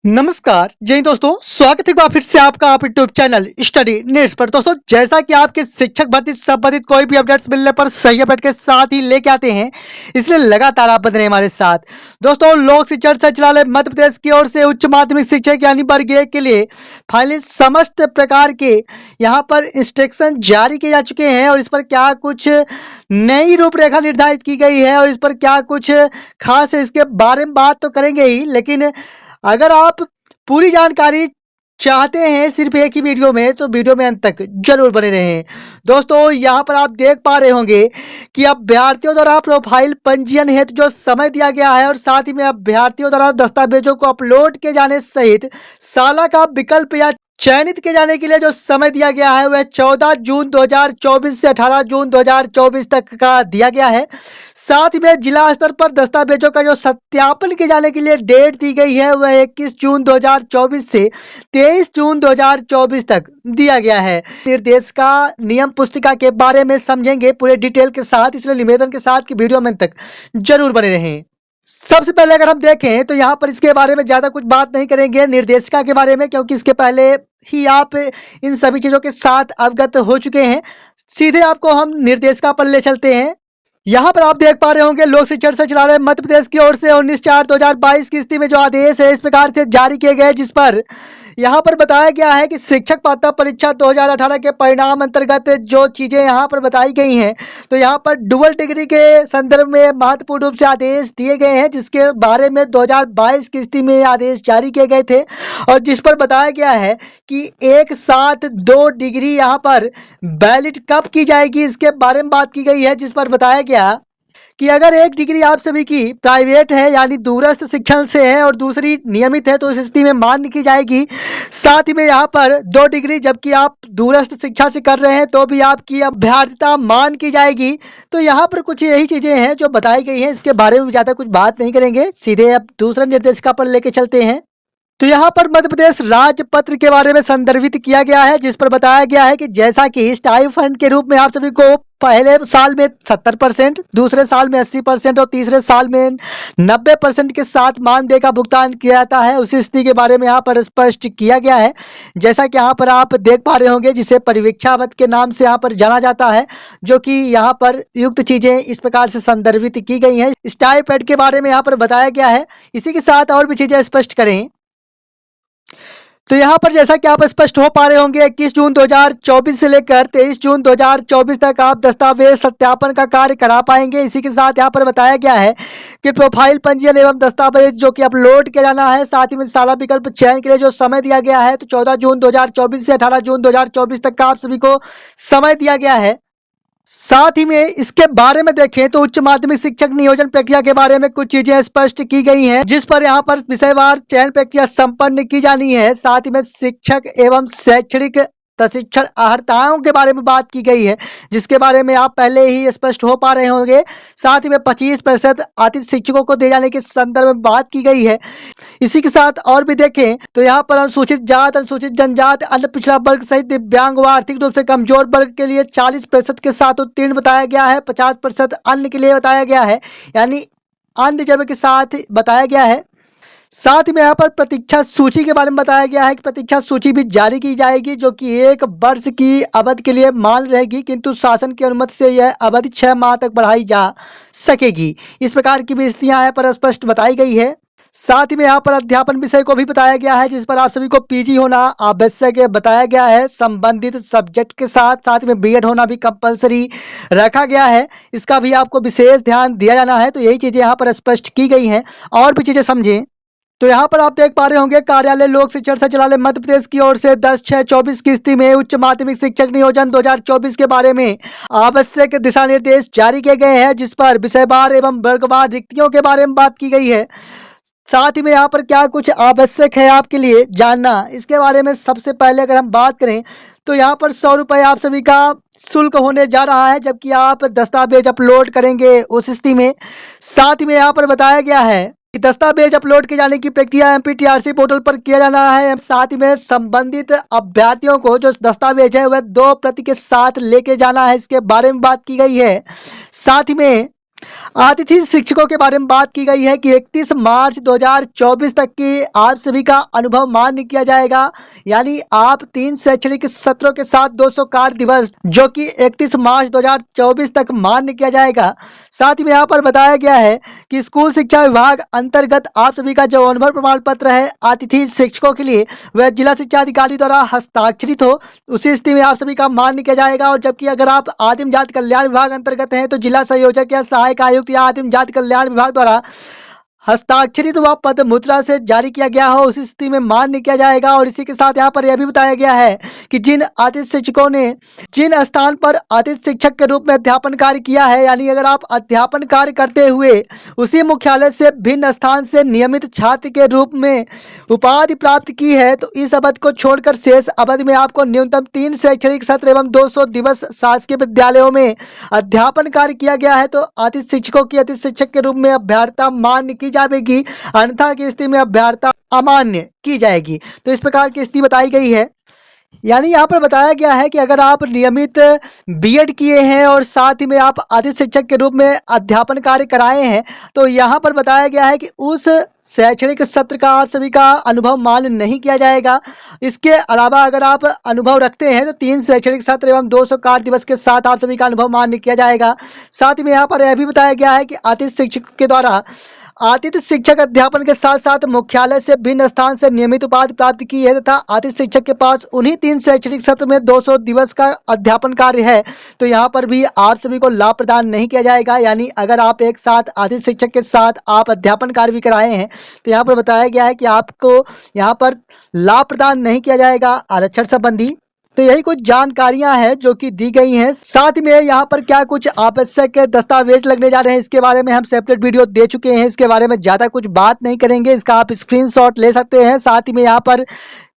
नमस्कार जय हिंद दोस्तों, स्वागत है एक बार फिर से आपका आप यूट्यूब चैनल स्टडी नीड्स पर। दोस्तों, जैसा कि आपके शिक्षक भर्ती से संबंधित कोई भी अपडेट्स मिलने पर सही अपडेट के साथ ही लेके आते हैं, इसलिए लगातार आप बने रहे हमारे साथ। दोस्तों, लोक शिक्षण संचालय मध्य प्रदेश की ओर से उच्च माध्यमिक शिक्षक यानी वर्ग 1 के लिए फाइनली समस्त प्रकार के यहाँ पर इंस्ट्रक्शन जारी किए जा चुके हैं और इस पर क्या कुछ नई रूपरेखा निर्धारित की गई है और इस पर क्या कुछ खास है, इसके बारे में बात तो करेंगे ही। लेकिन अगर आप पूरी जानकारी चाहते हैं सिर्फ एक ही वीडियो में, तो वीडियो में अंत तक जरूर बने रहें। दोस्तों, यहाँ पर आप देख पा रहे होंगे कि अभ्यर्थियों द्वारा प्रोफाइल पंजीयन हेतु जो समय दिया गया है और साथ ही में अभ्यर्थियों द्वारा दस्तावेजों को अपलोड किए जाने सहित साला का विकल्प या चयनित किए जाने के लिए जो समय दिया गया है वह 14 जून 2024 से 18 जून 2024 तक का दिया गया है। साथ ही में जिला स्तर पर दस्तावेजों का जो सत्यापन किए जाने के लिए डेट दी गई है वह 21 जून 2024 से 23 जून 2024 तक दिया गया है। निर्देशिका नियम पुस्तिका के बारे में समझेंगे पूरे डिटेल के साथ, इसलिए निवेदन के साथ कि वीडियो में तक जरूर बने रहें। सबसे पहले अगर हम देखें तो यहाँ पर इसके बारे में ज़्यादा कुछ बात नहीं करेंगे निर्देशिका के बारे में, क्योंकि इसके पहले ही आप इन सभी चीज़ों के साथ अवगत हो चुके हैं। सीधे आपको हम निर्देशिका पर ले चलते हैं। यहाँ पर आप देख पा रहे होंगे लोक शिक्षण संचालय मध्य प्रदेश की ओर से 19/4/2022 की स्थिति में जो आदेश है इस प्रकार से जारी किए गए, जिस पर यहाँ पर बताया गया है कि शिक्षक पात्रता परीक्षा 2018 के परिणाम अंतर्गत जो चीजें यहाँ पर बताई गई हैं, तो यहाँ पर डुअल डिग्री के संदर्भ में महत्वपूर्ण रूप से आदेश दिए गए हैं, जिसके बारे में 2022 की स्थिति में आदेश जारी किए गए थे और जिस पर बताया गया है कि एक साथ 2 डिग्री यहाँ पर वैलिड कब की जाएगी, इसके बारे में बात की गई है। जिस पर बताया गया कि अगर एक डिग्री आप सभी की प्राइवेट है यानी दूरस्थ शिक्षण से है और दूसरी नियमित है तो इस स्थिति में मान्य की जाएगी। साथ ही में यहाँ पर 2 डिग्री जबकि आप दूरस्थ शिक्षा से कर रहे हैं तो भी आपकी अभ्यर्थता मान की जाएगी। तो यहाँ पर कुछ यही चीजें हैं जो बताई गई हैं, इसके बारे में ज़्यादा कुछ बात नहीं करेंगे, सीधे अब दूसरा निर्देशिका पर लेके चलते हैं। तो यहाँ पर मध्य प्रदेश राज्य पत्र के बारे में संदर्भित किया गया है, जिस पर बताया गया है कि जैसा कि स्टाइफंड के रूप में आप सभी को पहले साल में 70%, दूसरे साल में 80% और तीसरे साल में 90% के साथ मानदेय का भुगतान किया जाता है, उसी स्थिति के बारे में यहाँ पर स्पष्ट किया गया है। जैसा कि यहाँ पर आप देख पा रहे होंगे, जिसे परिवीक्षावत के नाम से यहाँ पर जाना जाता है, जो कि यहाँ पर युक्त चीजें इस प्रकार से संदर्भित की गई हैं। स्टाइपेंड के बारे में यहाँ पर बताया गया है, इसी के साथ और भी चीजें स्पष्ट करें। तो यहाँ पर जैसा कि आप स्पष्ट हो पा रहे होंगे, 21 जून 2024 से लेकर 23 जून 2024 तक आप दस्तावेज सत्यापन का कार्य करा पाएंगे। इसी के साथ यहाँ पर बताया गया है कि प्रोफाइल पंजीयन एवं दस्तावेज जो कि अपलोड किया जाना है, साथ ही में साला विकल्प चयन के लिए जो समय दिया गया है तो 14 जून 2024 से 18 जून 2024 तक का आप सभी को समय दिया गया है। साथ ही में इसके बारे में देखें तो उच्च माध्यमिक शिक्षक नियोजन प्रक्रिया के बारे में कुछ चीजें स्पष्ट की गई हैं, जिस पर यहाँ पर विषयवार चयन प्रक्रिया संपन्न की जानी है। साथ ही में शिक्षक एवं शैक्षणिक प्रशिक्षण अर्हताओं के बारे में बात की गई है, जिसके बारे में आप पहले ही स्पष्ट हो पा रहे होंगे। साथ ही में 25% अतिथि शिक्षकों को दिए जाने के संदर्भ में बात की गई है। इसी के साथ और भी देखें तो यहाँ पर अनुसूचित जात, अनुसूचित जनजाति, अन्य पिछड़ा वर्ग सहित दिव्यांग व आर्थिक रूप से कमजोर वर्ग के लिए 40% के साथ उत्तीर्ण बताया गया है, 50% अन्य के लिए बताया गया है, यानी अन्य जगह के साथ बताया गया है। साथ ही में यहाँ पर प्रतीक्षा सूची के बारे में बताया गया है कि प्रतीक्षा सूची भी जारी की जाएगी, जो कि 1 वर्ष की अवधि के लिए मान्य रहेगी, किंतु शासन की अनुमति से यह अवधि 6 माह तक बढ़ाई जा सकेगी। इस प्रकार की भी स्थितियां यहाँ पर स्पष्ट बताई गई है। साथ ही में यहाँ पर अध्यापन विषय को भी बताया गया है, जिस पर आप सभी को पीजी होना आवश्यक बताया गया है संबंधित सब्जेक्ट के साथ। साथ में बीएड होना भी कंपलसरी रखा गया है, इसका भी आपको विशेष ध्यान दिया जाना है। तो यही चीजें यहाँ पर स्पष्ट की गई हैं, और भी चीजें समझें तो यहाँ पर आप देख पा रहे होंगे कार्यालय लोक शिक्षण संचालय मध्य प्रदेश की ओर से 10/6/24 की स्थिति में उच्च माध्यमिक शिक्षक नियोजन 2024 के बारे में आवश्यक दिशा निर्देश जारी किए गए हैं, जिस पर विषयवार एवं वर्गवार रिक्तियों के बारे में बात की गई है। साथ ही में यहाँ पर क्या कुछ आवश्यक है आपके लिए जानना, इसके बारे में सबसे पहले अगर हम बात करें तो यहाँ पर 100 रुपये आप सभी का शुल्क होने जा रहा है, जबकि आप दस्तावेज अपलोड करेंगे उस स्थिति में। साथ ही में यहाँ पर बताया गया है कि दस्तावेज अपलोड किए जाने की प्रक्रिया एमपीटीआरसी पोर्टल पर किया जाना है। साथ ही में संबंधित अभ्यर्थियों को जो दस्तावेज है वह 2 प्रति के साथ लेके जाना है, इसके बारे में बात की गई है। साथ ही में अतिथि शिक्षकों के बारे में बात की गई है कि 31 मार्च 2024 तक के आप सभी का अनुभव मान्य किया जाएगा। यानी आप 3 शैक्षणिक सत्रों के साथ 200 कार्य दिवस जो कि 31 मार्च 2024 तक मान्य किया जाएगा। साथ ही में यहाँ पर बताया गया है कि स्कूल शिक्षा विभाग अंतर्गत आप सभी का जो अनुभव प्रमाण पत्र है अतिथि शिक्षकों के लिए वह जिला शिक्षा अधिकारी द्वारा हस्ताक्षरित हो, उसी स्थिति में आप सभी का मान्य किया जाएगा। और जबकि अगर आप आदिम जाति कल्याण विभाग अंतर्गत हैं तो जिला संयोजक या सहायक आयुक्त या आदिम जाति कल्याण विभाग द्वारा हस्ताक्षरित व पद मुद्रा से जारी किया गया हो, उसी स्थिति में मान्य किया जाएगा। और इसी के साथ यहाँ पर यह भी बताया गया है कि जिन अतिथि शिक्षकों ने जिन स्थान पर अतिथि शिक्षक के रूप में अध्यापन कार्य किया है, यानी अगर आप अध्यापन कार्य करते हुए उसी मुख्यालय से भिन्न स्थान से नियमित छात्र के रूप में उपाधि प्राप्त की है, तो इस अवधि को छोड़कर शेष अवधि में आपको न्यूनतम 3 शैक्षणिक सत्र एवं 200 दिवस शासकीय विद्यालयों में अध्यापन कार्य किया गया है तो अतिथि शिक्षकों की अतिथि शिक्षक के रूप में अभ्यर्थता मान्य की जाएगी, अन्यथा की स्थिति में अभ्यर्थता अमान्य की जाएगी। तो इस प्रकार की स्थिति बताई गई है। यानी यहाँ पर बताया गया है कि अगर आप नियमित बीएड किए हैं और साथ ही में आप अतिथि शिक्षक के रूप में अध्यापन कार्य कराए हैं तो यहाँ पर बताया गया है कि उस शैक्षणिक सत्र का आप सभी का अनुभव मान्य नहीं किया जाएगा। इसके अलावा अगर आप अनुभव रखते हैं तो 3 शैक्षणिक सत्र एवं 200 कार्य दिवस के साथ आप सभी का अनुभव मान्य किया जाएगा। साथ ही में यहाँ पर यह भी बताया गया है कि अतिथि शिक्षक के द्वारा अतिथि शिक्षक अध्यापन के साथ साथ मुख्यालय से भिन्न स्थान से नियमित उपाधि प्राप्त की है तथा अतिथि शिक्षक के पास उन्हीं 3 शैक्षणिक सत्र में 200 दिवस का अध्यापन कार्य है तो यहाँ पर भी आप सभी को लाभ प्रदान नहीं किया जाएगा। यानी अगर आप एक साथ अतिथि शिक्षक के साथ आप अध्यापन कार्य भी कराए हैं तो यहाँ पर बताया गया है कि आपको यहाँ पर लाभ प्रदान नहीं किया जाएगा आरक्षण संबंधी। तो यही कुछ जानकारियां हैं जो कि दी गई हैं। साथ में यहाँ पर क्या कुछ आवश्यक दस्तावेज लगने जा रहे हैं इसके बारे में हम सेपरेट वीडियो दे चुके हैं, इसके बारे में ज़्यादा कुछ बात नहीं करेंगे, इसका आप स्क्रीनशॉट ले सकते हैं। साथ ही में यहाँ पर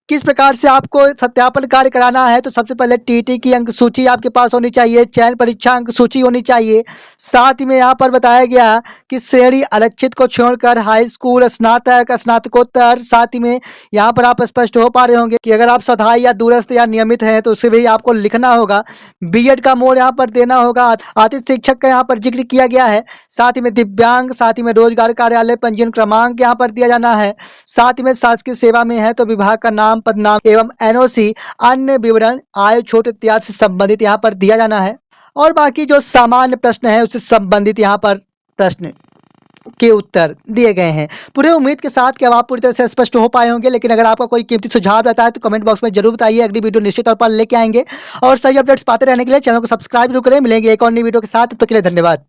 किस प्रकार से आपको सत्यापन कार्य कराना है तो सबसे पहले टीटी की अंक सूची आपके पास होनी चाहिए, चयन परीक्षा अंक सूची होनी चाहिए। साथ ही में यहाँ पर बताया गया कि श्रेणी आरक्षित को छोड़कर हाई स्कूल, स्नातक, स्नातकोत्तर, साथ ही में यहाँ पर आप स्पष्ट हो पा रहे होंगे कि अगर आप सधाई या दूरस्थ या नियमित हैं तो उसे भी आपको लिखना होगा। बीएड का मोड यहाँ पर देना होगा। अतिथि शिक्षक का यहाँ पर जिक्र किया गया है। साथ ही में दिव्यांग, साथ ही में रोजगार कार्यालय पंजीयन क्रमांक यहाँ पर दिया जाना है। साथ ही में शासकीय सेवा में है तो विभाग का नाम, पदनाम एवं एनओसी, अन्य विवरण, आयु, छूट इत्यादि से संबंधित यहाँ पर दिया जाना है। और बाकी जो सामान्य प्रश्न है उससे संबंधित यहाँ पर प्रश्न के उत्तर दिए गए हैं पूरे उम्मीद के साथ कि अब आप पूरी तरह से स्पष्ट हो पाए होंगे। लेकिन अगर आपका कोई कीमती सुझाव रहता है तो कमेंट बॉक्स में जरूर बताइए, अगली वीडियो निश्चित तौर पर लेके आएंगे। और सही अपडेट्स पाते रहने के लिए चैनल को सब्सक्राइब जरूर करें। मिलेंगे एक और नई वीडियो के साथ, तो के लिए धन्यवाद।